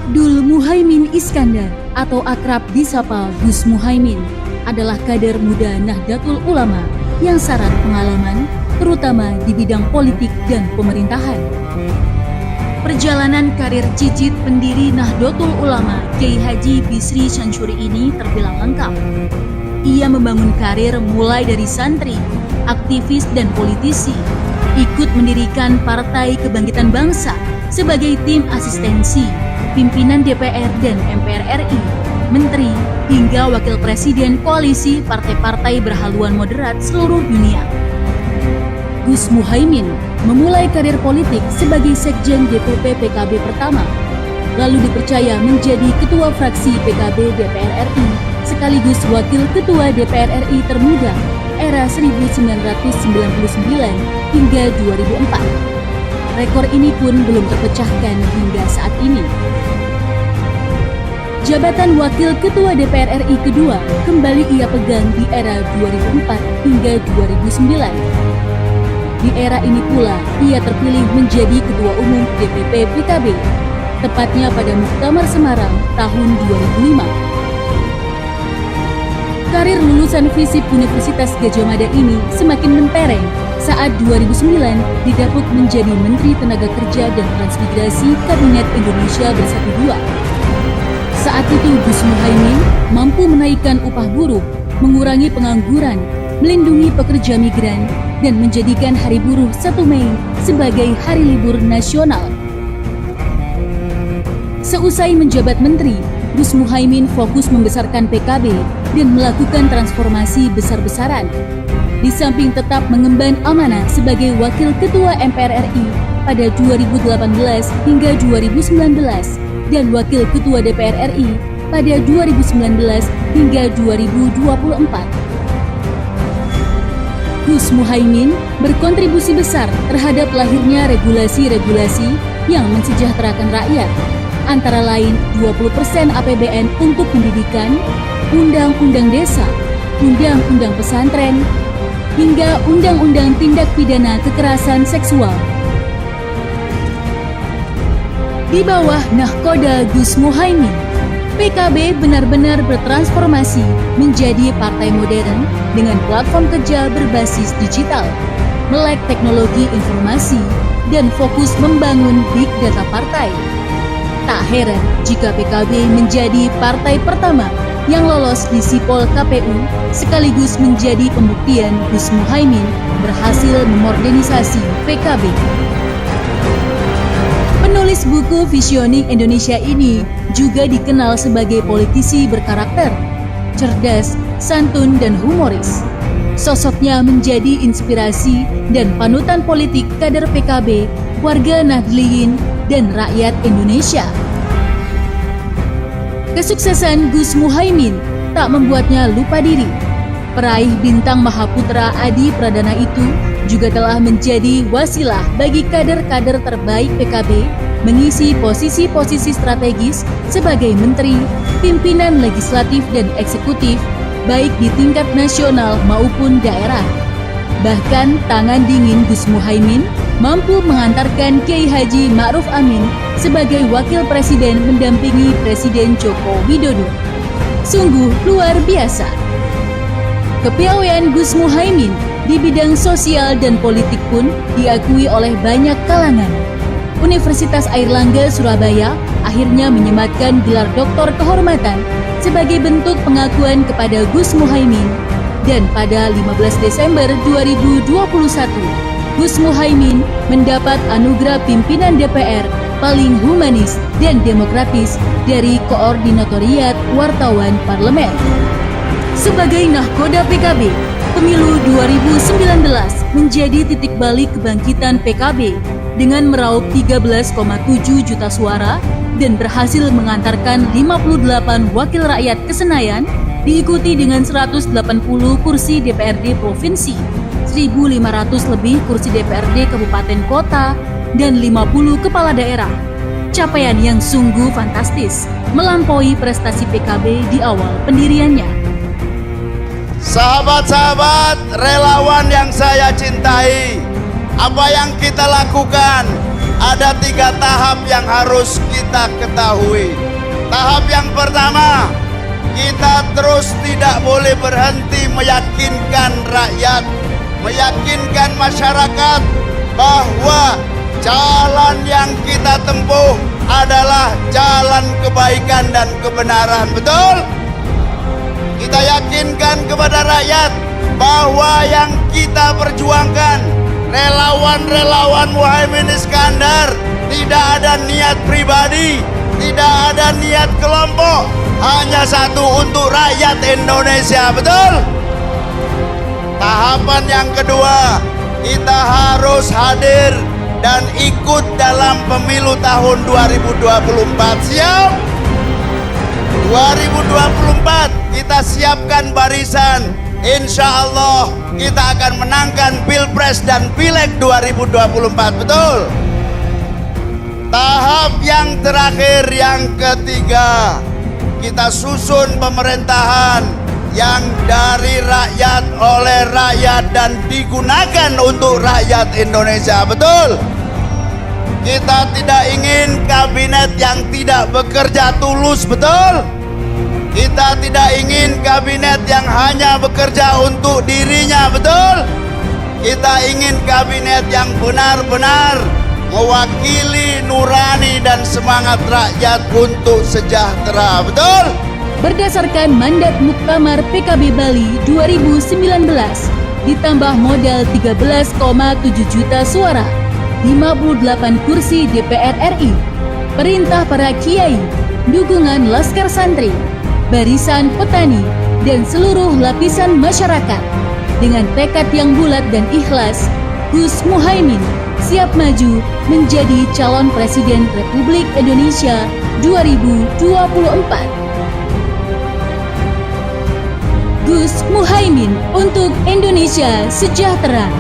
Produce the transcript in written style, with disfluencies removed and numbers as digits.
Abdul Muhaimin Iskandar atau akrab disapa Gus Muhaimin adalah kader muda Nahdlatul Ulama yang syarat pengalaman, terutama di bidang politik dan pemerintahan. Perjalanan karir cicit pendiri Nahdlatul Ulama Kiai Haji Bisri Syamsuri ini terbilang lengkap. Ia membangun karir mulai dari santri, aktivis dan politisi, ikut mendirikan Partai Kebangkitan Bangsa sebagai tim asistensi, pimpinan DPR dan MPR RI, menteri, hingga wakil presiden koalisi partai-partai berhaluan moderat seluruh dunia. Gus Muhaimin memulai karir politik sebagai sekjen DPP PKB pertama, lalu dipercaya menjadi ketua fraksi PKB DPR RI sekaligus wakil ketua DPR RI termuda era 1999 hingga 2004. Rekor ini pun belum terpecahkan hingga saat ini. Jabatan Wakil Ketua DPR RI kedua kembali ia pegang di era 2004 hingga 2009. Di era ini pula ia terpilih menjadi Ketua Umum DPP PKB, tepatnya pada Muktamar Semarang tahun 2005. Karir lulusan FISIP Universitas Gadjah Mada ini semakin mentereng saat 2009 didapuk menjadi Menteri Tenaga Kerja dan Transmigrasi Kabinet Indonesia Bersatu II. Saat itu Gus Muhaimin mampu menaikkan upah buruh, mengurangi pengangguran, melindungi pekerja migran, dan menjadikan Hari Buruh 1 Mei sebagai hari libur nasional. Seusai menjabat menteri, Gus Muhaimin fokus membesarkan PKB dan melakukan transformasi besar-besaran. Di samping tetap mengemban amanah sebagai Wakil Ketua MPR RI pada 2018 hingga 2019 dan Wakil Ketua DPR RI pada 2019 hingga 2024. Gus Muhaimin berkontribusi besar terhadap lahirnya regulasi-regulasi yang mensejahterakan rakyat, antara lain 20% APBN untuk pendidikan, Undang-Undang Desa, Undang-Undang Pesantren, hingga Undang-Undang Tindak Pidana Kekerasan Seksual. Di bawah nahkoda Gus Muhaimin, PKB benar-benar bertransformasi menjadi partai modern dengan platform kerja berbasis digital, melek teknologi informasi, dan fokus membangun big data partai. Tak heran jika PKB menjadi partai pertama yang lolos di Sipol KPU sekaligus menjadi pembuktian Gus Muhaimin berhasil memodernisasi PKB. Penulis buku Visioning Indonesia ini juga dikenal sebagai politisi berkarakter, cerdas, santun, dan humoris. Sosoknya menjadi inspirasi dan panutan politik kader PKB, warga Nahdliyin, dan rakyat Indonesia. Kesuksesan Gus Muhaimin tak membuatnya lupa diri. Peraih bintang Mahaputra Adi Pradana itu juga telah menjadi wasilah bagi kader-kader terbaik PKB mengisi posisi-posisi strategis sebagai menteri, pimpinan legislatif dan eksekutif, baik di tingkat nasional maupun daerah. Bahkan tangan dingin Gus Muhaimin mampu mengantarkan Kiai Haji Ma'ruf Amin sebagai wakil presiden mendampingi Presiden Joko Widodo. Sungguh luar biasa. Kepiawaian Gus Muhaimin di bidang sosial dan politik pun diakui oleh banyak kalangan. Universitas Airlangga Surabaya akhirnya menyematkan gelar doktor kehormatan sebagai bentuk pengakuan kepada Gus Muhaimin. Dan pada 15 Desember 2021, Gus Muhaimin mendapat anugerah pimpinan DPR paling humanis dan demokratis dari Koordinatoriat Wartawan Parlemen. Sebagai nahkoda PKB, pemilu 2019 menjadi titik balik kebangkitan PKB dengan meraup 13,7 juta suara dan berhasil mengantarkan 58 wakil rakyat ke Senayan, diikuti dengan 180 kursi DPRD Provinsi, 1.500 lebih kursi DPRD Kabupaten Kota, dan 50 kepala daerah. Capaian yang sungguh fantastis, melampaui prestasi PKB di awal pendiriannya. Sahabat-sahabat relawan yang saya cintai, apa yang kita lakukan ada 3 tahap yang harus kita ketahui. Tahap yang pertama, kita terus tidak boleh berhenti meyakinkan rakyat, meyakinkan masyarakat bahwa jalan yang kita tempuh adalah jalan kebaikan dan kebenaran. Betul? Kita yakinkan kepada rakyat bahwa yang kita perjuangkan, relawan-relawan Muhaimin Iskandar, tidak ada niat pribadi, tidak ada niat kelompok, hanya satu, untuk rakyat Indonesia. Betul? Tahapan yang kedua, kita harus hadir dan ikut dalam pemilu tahun 2024. Siap? 2024 kita siapkan barisan. Insya Allah kita akan menangkan Pilpres dan Pileg 2024. Betul? Tahap yang terakhir, yang ketiga, kita susun pemerintahan yang dari rakyat, oleh rakyat, dan digunakan untuk rakyat Indonesia. Betul? Kita tidak ingin kabinet yang tidak bekerja tulus. Betul? Kita tidak ingin kabinet yang hanya bekerja untuk dirinya. Betul? Kita ingin kabinet yang benar-benar mewakili nurani dan semangat rakyat untuk sejahtera. Betul? Berdasarkan mandat Muktamar PKB Bali 2019, ditambah modal 13,7 juta suara, 58 kursi DPR RI, perintah para kiai, dukungan Laskar Santri, barisan petani, dan seluruh lapisan masyarakat. Dengan tekad yang bulat dan ikhlas, Gus Muhaimin siap maju menjadi calon Presiden Republik Indonesia 2024. Gus Muhaimin untuk Indonesia sejahtera.